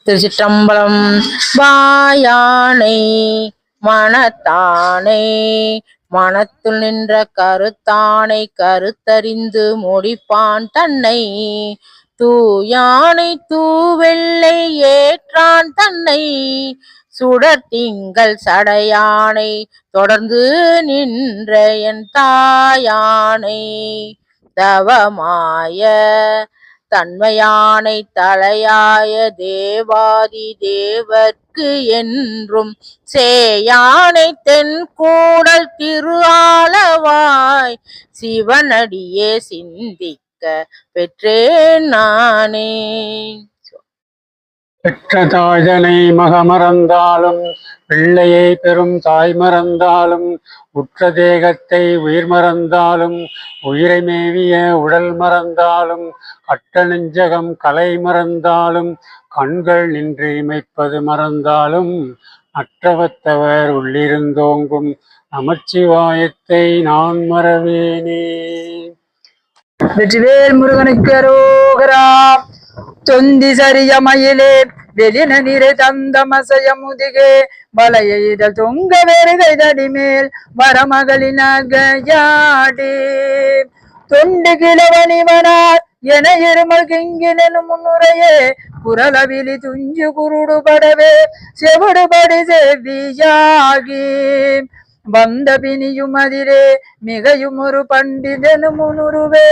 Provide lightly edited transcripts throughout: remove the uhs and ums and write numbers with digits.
திருச்சிற்றம்பலம். வாயானை மனத்தானை மனத்துள் நின்ற கருத்தானை கருத்தறிந்து முடிப்பான் தன்னை தூயானை தூவெள்ளை ஏற்றான் தன்னை சுடர்த்திங்கள் சடையானை தொடர்ந்து நின்ற என் தாயானை தவமாய தன்மையானை தலையாய தேவாதி தேவர்க்கு என்றும் சேயானை தென் கூடல் திரு ஆலவாய் சிவனடியே சிந்திக்க பெற்றேன் நானே. பெற்ற தாய்தனை மகமறந்தாலும் பிள்ளையை பெறும் தாய் மறந்தாலும் உற்ற தேகத்தை உயிர் மறந்தாலும் உயிரை மேவிய உடல் மறந்தாலும் கட்ட நெஞ்சகம் கலை மறந்தாலும் கண்கள் நின்று இமைப்பது மறந்தாலும் அற்றவத்தவர் உள்ளிருந்தோங்கும் நமச்சிவாயத்தை நான் மறவேனே. வெற்றிவேல் முருகனுக்கு அரோகரா. தொந்தி சரிய மயிலே வெளின நிறை தந்தமசய முதுகே வலையெய்தல் தொங்க வேறுகை தடிமேல் வரமகளின் அகையாடி தொண்டு கிழவனிவனார் என இருமல் கிங்கினும் முன்னுரையே குரலவிலி துஞ்சு குருடு படவே செவிடுபடி செவ்வியாகி வந்த பிணியும் அதிலே மிகையும் ஒரு பண்டிதனும் முன்னுருவே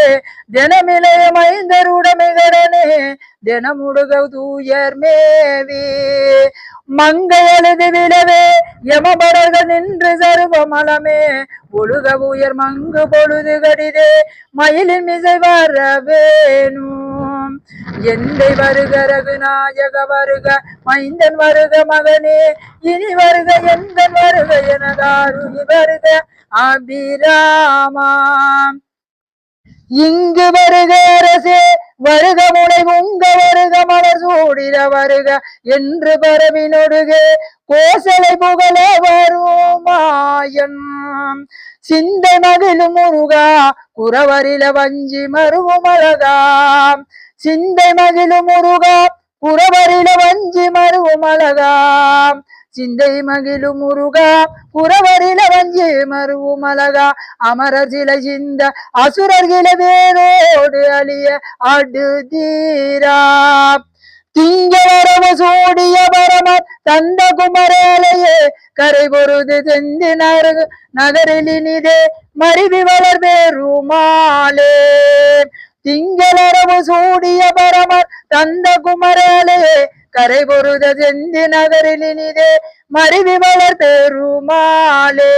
தினமிலைய மைந்தருடமைகடனே தினமுடுக தூயர் மேவி மங்கை அழுது விடவே யமபரக நின்று சர்வமலமே ஒழுக உயர் மங்கு பொழுது கடிதே மயிலின் மிசை வரவேணும் எந்தை வருக ரகுநாயக வருக மைந்தன் வருக மகனே இனி வருக எந்தன் வருக எனதாருகி வருக அபிராமா இங்கு வருக அரசே வருக முனை உங்க வருக மலர் சூடிர வருக என்று பரவினொடுக கோசலை புகழ வருமாயன் சிந்தை மகிழும் முருகா குறவரில வஞ்சி மருவும் அழகாம் சிந்தை மகிழும் முருகா குறவரில வஞ்சி மருவும் அழகாம் சிந்தை மகிழும் முருகா புறவரில வஞ்சி மருவும் அழகா அமரர் சில சிந்த அசுரர்கில வேரோடு அழிய அடுதீரா திங்களரவு சூடிய பரமர் தந்த குமரேலையே கரை பொருது செந்தி நகரிலினிதே மருவி வளர் பெருமாளே திங்களரவு சூடிய பரமர் தந்த குமரேலையே கரை பொருத செந்தி நகரிலினிதே மருவி வளர் பெருமாளே.